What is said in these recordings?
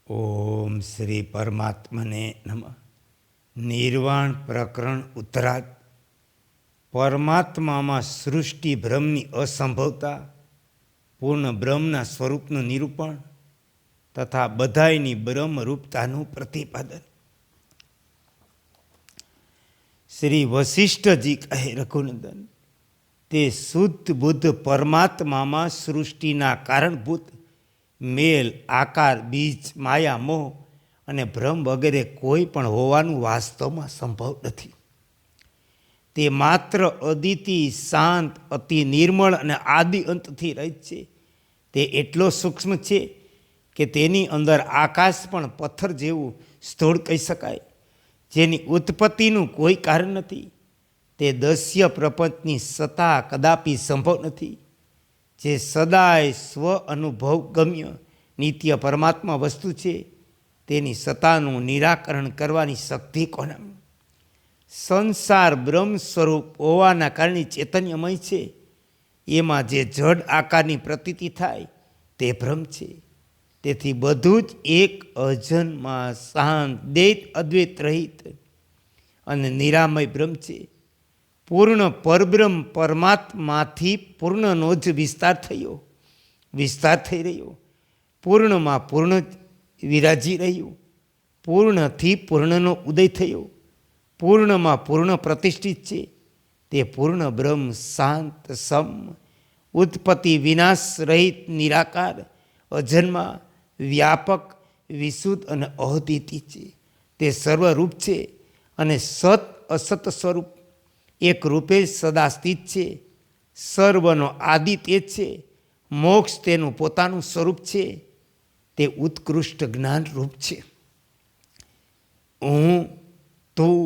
ઓમ શ્રી પરમાત્મને નમઃ. નિર્વાણ પ્રકરણ ઉત્તરાર્ધ. પરમાત્મામાં સૃષ્ટિ બ્રહ્મની અસંભવતા, પૂર્ણ બ્રહ્મના સ્વરૂપનું નિરૂપણ તથા બધાયની બ્રહ્મરૂપતાનું પ્રતિપાદન. શ્રી વશિષ્ઠજી કહે, રઘુનંદન, તે શુદ્ધ બુદ્ધ પરમાત્મામાં સૃષ્ટિના કારણભૂત મેલ, આકાર, બીજ, માયા, મોહ અને ભ્રમ વગેરે કોઈ પણ હોવાનું વાસ્તવમાં સંભવ નથી. તે માત્ર અદિતિ, શાંત, અતિ નિર્મળ અને આદિ અંતથી રહિત છે. તે એટલો સૂક્ષ્મ છે કે તેની અંદર આકાશ પણ પથ્થર જેવું સ્થૂળ કહી શકાય, જેની ઉત્પત્તિનું કોઈ કારણ નથી. તે દસ્ય પ્રપંચની સત્તા કદાપી સંભવ નથી. જે સદાય સ્વ અનુભવ ગમ્ય નિત્ય પરમાત્મા વસ્તુ છે, તેની સત્તાનું નિરાકરણ કરવાની શક્તિ કોના? સંસાર બ્રહ્મ સ્વરૂપ હોવાના કારણે ચૈતન્યમય છે. એમાં જે જડ આકારની પ્રતીતિ થાય તે ભ્રમ છે. તેથી બધું જ એક અજન્મા, શાંત, દ્વૈત અદ્વૈત રહિત અને નિરામય બ્રહ્મ છે. પૂર્ણ પરબ્રહ્મ પરમાત્માથી પૂર્ણનો જ વિસ્તાર થઈ રહ્યો. પૂર્ણમાં પૂર્ણ જ વિરાજી રહ્યું. પૂર્ણથી પૂર્ણનો ઉદય થયો. પૂર્ણમાં પૂર્ણ પ્રતિષ્ઠિત છે. તે પૂર્ણ બ્રહ્મ શાંત, સમ, ઉત્પત્તિ વિનાશ રહિત, નિરાકાર, અજન્મા, વ્યાપક, વિશુદ્ધ અને અદ્વિતીય છે. તે સર્વરૂપ છે અને સત અસત સ્વરૂપ એક રૂપે સદા સ્થિત છે. સર્વનો આદિ તે છે. મોક્ષ તેનું પોતાનું સ્વરૂપ છે. તે ઉત્કૃષ્ટ જ્ઞાન રૂપ છે. હું, તું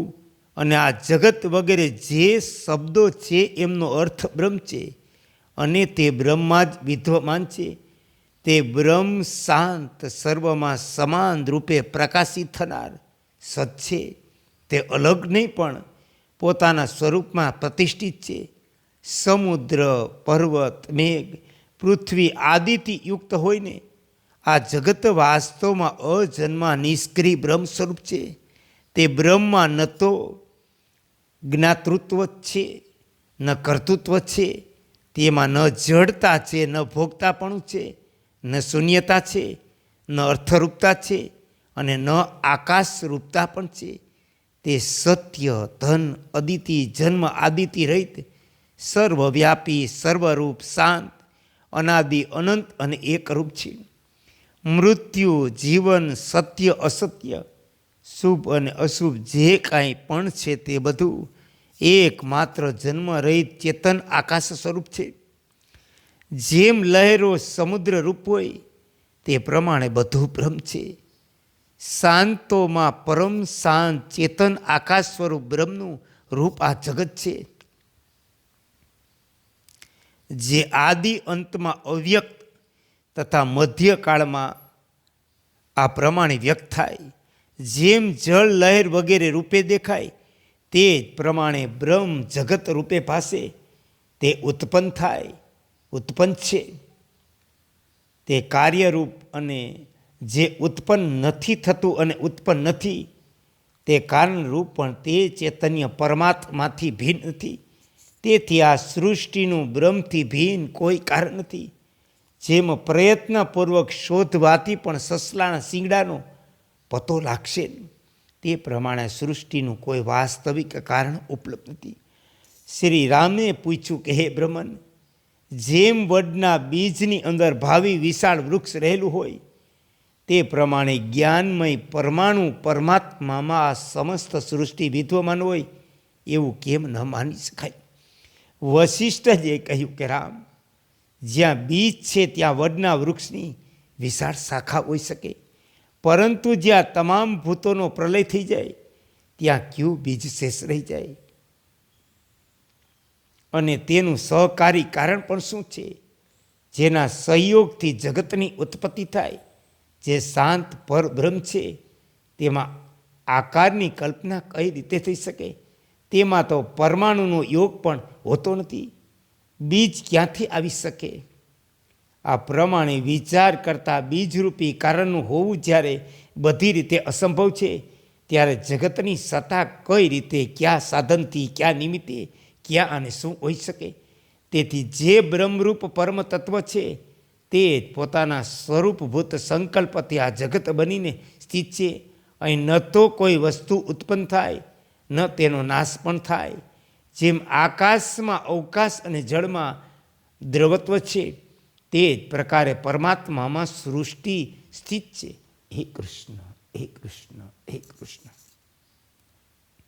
અને આ જગત વગેરે જે શબ્દો છે એમનો અર્થ બ્રહ્મ છે અને તે બ્રહ્મમાં જ વિદ્યમાન છે. તે બ્રહ્મ શાંત, સર્વમાં સમાન રૂપે પ્રકાશિત થનાર સત છે. તે અલગ નહીં પણ પોતાના સ્વરૂપમાં પ્રતિષ્ઠિત છે. સમુદ્ર, પર્વત, મેઘ, પૃથ્વી આદિથી યુક્ત હોઈને આ જગત વાસ્તવમાં અજન્મા નિષ્ક્રિય બ્રહ્મ સ્વરૂપ છે. તે બ્રહ્મમાં ન તો જ્ઞાતૃત્વ છે, ન કર્તૃત્વ છે. તેમાં ન જડતા છે, ન ભોગતાપણું છે, ન શૂન્યતા છે, ન અર્થરૂપતા છે અને ન આકાશરૂપતા પણ છે. તે સત્ય, ધન, અદિતિ, જન્મ આદિતિ રહિત, સર્વવ્યાપી, સર્વરૂપ, શાંત, અનાદિ, અનંત અને એકરૂપ છે. મૃત્યુ, જીવન, સત્ય, અસત્ય, શુભ અને અશુભ જે કાંઈ પણ છે તે બધું એકમાત્ર જન્મ રહિત ચેતન આકાશ સ્વરૂપ છે. જેમ લહેરો સમુદ્ર રૂપ હોય તે પ્રમાણે બધું બ્રહ્મ છે. શાંતોમાં પરમ શાંત ચેતન આકાશ સ્વરૂપ બ્રહ્મનું રૂપ આ જગત છે. જે આદિ અંતમાં અવ્યક્ત તથા મધ્યકાળમાં આ પ્રમાણે વ્યક્ત થાય. જેમ જળ લહેર વગેરે રૂપે દેખાય તે જ પ્રમાણે બ્રહ્મ જગત રૂપે ભાસે. તે ઉત્પન્ન છે. તે કાર્યરૂપ અને જે ઉત્પન્ન નથી થતું અને ઉત્પન્ન નથી તે કારણરૂપ પણ તે ચૈતન્ય પરમાત્માથી ભિન્ન નથી. તેથી આ સૃષ્ટિનું બ્રહ્મથી ભિન્ન કોઈ કારણ નથી. જેમ પ્રયત્નપૂર્વક શોધવાથી પણ સસલાના શિંગડાનો પતો લાગશે, તે પ્રમાણે સૃષ્ટિનું કોઈ વાસ્તવિક કારણ ઉપલબ્ધ નથી. શ્રી રામે પૂછ્યું કે, હે બ્રહ્મન, જેમ વડના બીજની અંદર ભાવિ વિશાળ વૃક્ષ રહેલું હોય તે પ્રમાણે જ્ઞાનમય પરમાણુ પરમાત્મામાં આ સમસ્ત સૃષ્ટિ વિદ્યમાન હોય એવું કેમ ન માની શકાય? વશિષ્ઠજીએ કહ્યું કે, રામ, જ્યાં બીજ છે ત્યાં વડના વૃક્ષની વિશાળ શાખા હોઈ શકે, પરંતુ જ્યાં તમામ ભૂતોનો પ્રલય થઈ જાય ત્યાં ક્યું બીજ શેષ રહી જાય? અને તેનું સહકારી કારણ પણ શું છે? જેના સહયોગથી જગતની ઉત્પત્તિ થાય. જે શાંત પર બ્રહ્મ છે તેમાં આકારની કલ્પના કઈ રીતે થઈ શકે? તેમાં તો પરમાણુનો યોગ પણ હોતો નથી. બીજ ક્યાંથી આવી શકે? આ પ્રમાણે વિચાર કરતાં બીજરૂપી કારણનું હોવું જ્યારે બધી રીતે અસંભવ છે, ત્યારે જગતની સત્તા કઈ રીતે, ક્યાં સાધનથી, ક્યાં નિમિત્તે, ક્યાં અને શું હોઈ શકે? તેથી જે બ્રહ્મરૂપ પરમ તત્વ છે તે પોતાના સ્વરૂપભૂત સંકલ્પથી આ જગત બનીને સ્થિત છે. અહીં ન તો કોઈ વસ્તુ ઉત્પન્ન થાય, ન તેનો નાશ પણ થાય. જેમ આકાશમાં અવકાશ અને જળમાં દ્રવત્વ છે, તે જ પ્રકારે પરમાત્મામાં સૃષ્ટિ સ્થિત છે. હે કૃષ્ણ, હે કૃષ્ણ, હે કૃષ્ણ.